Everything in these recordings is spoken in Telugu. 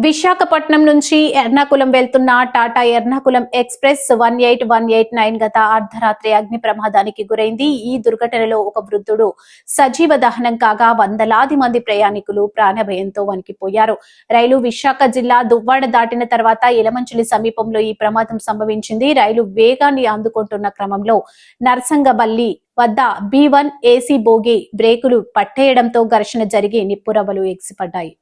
విశాఖపట్నం నుంచి ఎర్నాకుళం వెళ్తున్న టాటా ఎర్నాకుళం ఎక్స్ప్రెస్ 18189 గత అర్ధరాత్రి అగ్ని ప్రమాదానికి గురైంది. ఈ దుర్ఘటనలో ఒక వృద్ధుడు సజీవ దహనం కాగా వందలాది మంది ప్రయాణికులు ప్రాణభయంతో వణికిపోయారు. రైలు విశాఖ జిల్లా దువ్వాడ దాటిన తర్వాత ఎలమంచిలి సమీపంలో ఈ ప్రమాదం సంభవించింది. రైలు వేగాన్ని అందుకుంటున్న క్రమంలో నర్సంగబల్లి వద్ద B1 AC బోగి బ్రేకులు పట్టేయడంతో ఘర్షణ జరిగి నిప్పురవ్వలు ఎగిసిపడ్డాయి.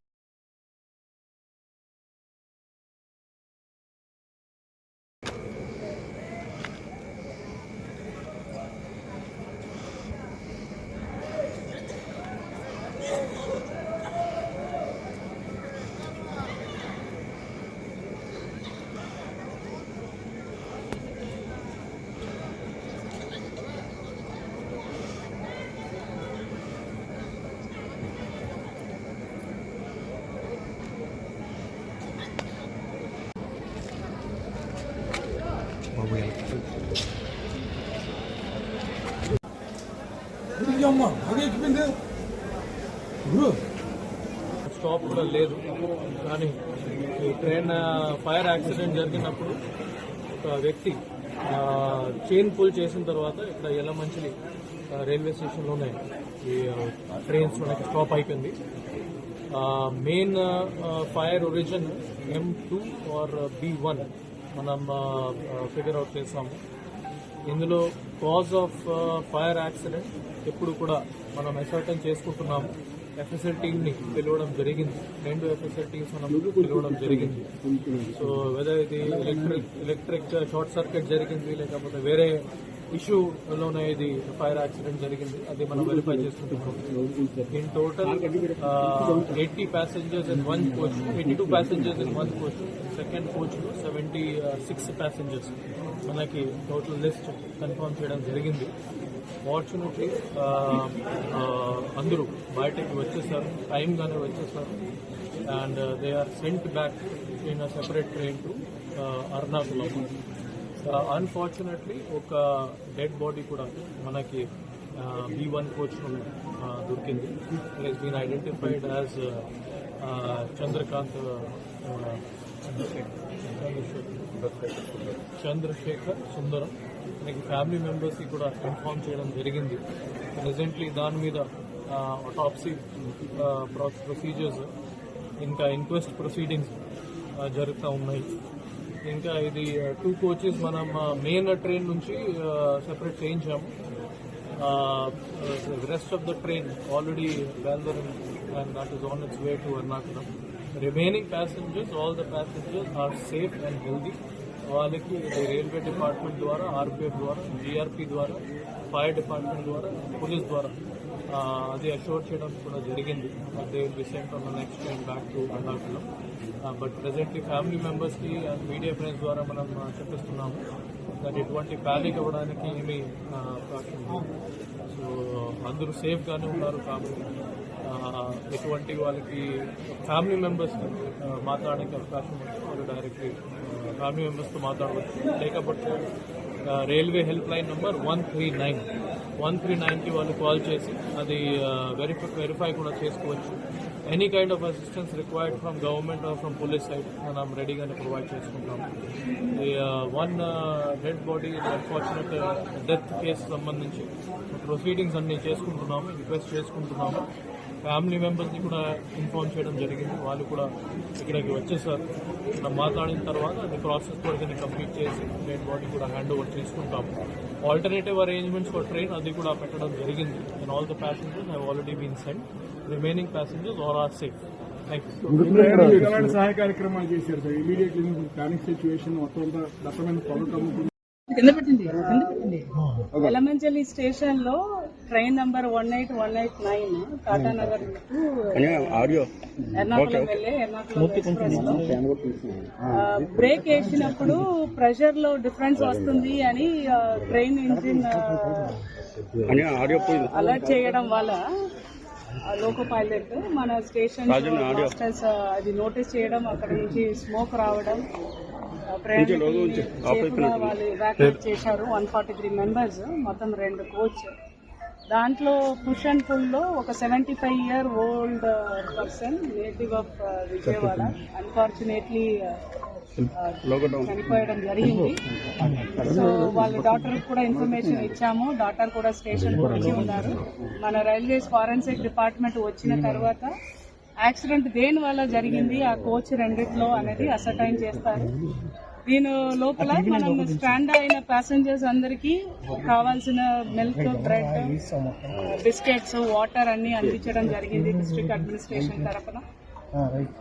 స్టాప్ కూడా లేదు. కానీ ఈ ట్రైన్ ఫైర్ యాక్సిడెంట్ జరిగినప్పుడు ఒక వ్యక్తి చైన్ పుల్ చేసిన తర్వాత ఇక్కడ ఎల్లమంచిలి రైల్వే స్టేషన్లోనే ఈ ట్రైన్స్ మనకి స్టాప్ అయిపోయింది. Main fire origin M2 are B1 మనం ఫిగర్ అవుట్ చేసాము. ఇందులో కాజ్ ఆఫ్ ఫైర్ యాక్సిడెంట్ ఎప్పుడు కూడా మనం అసర్టైన్ చేసుకుంటున్నాము. FSL టీమ్ని పిలవడం జరిగింది. 2 FSL టీమ్స్ మనం పిలవడం జరిగింది. సో వెదర్ ఇది ఎలక్ట్రిక్ షార్ట్ సర్క్యూట్ జరిగింది లేకపోతే వేరే ఇష్యూలోనే ఇది ఫైర్ యాక్సిడెంట్ జరిగింది, అది మనం వెరిఫై చేసుకుంటున్నాం. In total 80 passengers in one coach, 82 passengers in one coach. Second కోచ్లో 76 passengers మనకి టోటల్ లిస్ట్ కన్ఫర్మ్ చేయడం జరిగింది. ఫార్చునేట్లీ అందరూ బయటకి వచ్చేసారు, టైంగానే వచ్చేసారు. And they are sent back in a separate train to Ernakulam. Unfortunately ఒక డెడ్ బాడీ కూడా మనకి B1 కోచ్లో దొరికింది. It has been identified as Chandrasekhar Sundaram. మనకి ఫ్యామిలీ మెంబర్స్కి కూడా ఇన్ఫార్మ్ చేయడం జరిగింది. ప్రెజెంట్లీ దాని మీద ఆటాప్సీ ప్రొసీజర్స్ ఇంకా ఇన్క్వెస్ట్ ప్రొసీడింగ్స్ జరుగుతూ ఉన్నాయి. ఇంకా ఇది 2 కోచెస్ మనం మెయిన్ ట్రైన్ నుంచి సెపరేట్ చేయించాము. Rest of the train already బయలుదేరింది and that is on its way to Ernakulam. Remaining passengers, all the passengers are safe and healthy. వాళ్ళకి రైల్వే డిపార్ట్మెంట్ ద్వారా, RPF ద్వారా, GRP ద్వారా, ఫైర్ డిపార్ట్మెంట్ ద్వారా, పోలీస్ ద్వారా అది అష్యూర్ చేయడం కూడా జరిగింది. They will be sent on the next train back to Ernakulam. But presently family మెంబర్స్కి అండ్ మీడియా ఫ్రెండ్స్ ద్వారా మనం చెప్పిస్తున్నాము దాన్ని ఎటువంటి ప్యానిక్ అవ్వడానికి ఏమీ అవకాశం లేదు. సో అందరూ సేఫ్గానే ఉన్నారు. కాబట్టి ఎటువంటి వాళ్ళకి ఫ్యామిలీ మెంబర్స్కి మాట్లాడడానికి అవకాశం ఉంది, వాళ్ళు డైరెక్ట్లీ ఫ్యామిలీ మెంబర్స్తో మాట్లాడవచ్చు. లేకపోతే రైల్వే హెల్ప్ లైన్ నెంబర్ 139కి వాళ్ళు కాల్ చేసి అది వెరిఫై కూడా చేసుకోవచ్చు. Any kind of assistance required from government are from police side మనం రెడీగానే ప్రొవైడ్ చేసుకుంటాము. One dead body unfortunate death case సంబంధించి ప్రొసీడింగ్స్ అన్ని చేసుకుంటున్నాము, రిక్వెస్ట్ చేసుకుంటున్నాము. ఫ్యామిలీ మెంబర్స్ని కూడా ఇన్ఫార్మ్ చేయడం జరిగింది. వాళ్ళు కూడా ఇక్కడికి వచ్చేసారు. మనం మాట్లాడిన తర్వాత అది ప్రాసెస్ కూడా కంప్లీట్ చేసి డెడ్ బాడీ కూడా హ్యాండ్ ఓవర్ చేసుకుంటాము. ఆల్టర్నేటివ్ అరేంజ్మెంట్స్ ఫర్ ట్రైన్ అది కూడా పెట్టడం జరిగింది. And all the passengers have already been sent. Remaining passengers all are safe. సహాయ కార్యక్రమాలు చేశారు సార్. ఇమీడియట్లీ ప్లానింగ్ సిచ్యువేషన్ మొత్తం ఎలమంచిలి స్టేషన్ లో train number 18189 Tatanagar to Ernakulam వెళ్లే ఎర్నాకుళం బ్రేక్ వేసినప్పుడు ప్రెషర్ లో డిఫరెన్స్ వస్తుంది అని ట్రైన్ ఇంజిన్ అలర్ట్ చేయడం వల్ల లోకో పైలట్ మన స్టేషన్ మాస్టర్స్ అది నోటీస్ చేయడం, అక్కడ నుంచి స్మోక్ రావడం, వాళ్ళు ఎవాక్యుయేట్ చేశారు. 143 మెంబర్స్, మొత్తం 2 కోచ్ దాంట్లో పుష్ అండ్ పుల్లో ఒక 75-year-old person native of Vijayawada unfortunately చనిపోయడం జరిగింది. సో వాళ్ళ డాక్టర్ కూడా ఇన్ఫర్మేషన్ ఇచ్చాము. డాక్టర్ కూడా స్టేషన్ వచ్చి ఉన్నారు. మన రైల్వేస్ ఫారెన్సిక్ డిపార్ట్మెంట్ వచ్చిన తర్వాత యాక్సిడెంట్ దేని వల్ల జరిగింది, ఆ కోచ్ రెండిట్లో అనేది అసర్టైన్ చేస్తారు. దీని లోపల మనం స్టాండ్ అయిన ప్యాసింజర్స్ అందరికీ కావాల్సిన మిల్క్, బ్రెడ్, బిస్కెట్స్, వాటర్ అన్ని అందించడం జరిగింది డిస్ట్రిక్ట్ అడ్మినిస్ట్రేషన్ తరఫున.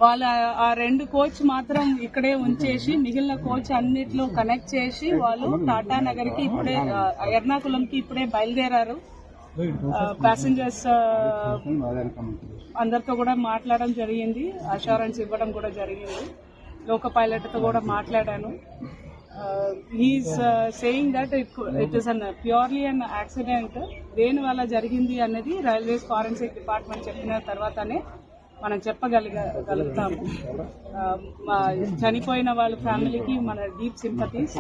వాళ్ళ ఆ 2 కోచ్ మాత్రం ఇక్కడే ఉంచేసి మిగిలిన కోచ్ అన్నిట్లో కనెక్ట్ చేసి వాళ్ళు టాటా నగర్కి ఇప్పుడే ఎర్నాకులంకి ఇప్పుడే బయలుదేరారు. ప్యాసింజర్స్ అందరితో కూడా మాట్లాడడం జరిగింది, అష్యూరెన్స్ ఇవ్వడం కూడా జరిగింది. లోకో పైలట్తో కూడా మాట్లాడాను. He is saying that it is an purely an accident. దేని వల్ల జరిగింది అనేది రైల్వేస్ ఫారెన్సిక్ డిపార్ట్మెంట్ చెప్పిన తర్వాతనే మనం చెప్పగలుగుతాము. చనిపోయిన వాళ్ళ ఫ్యామిలీకి మన డీప్ సింపతీస్.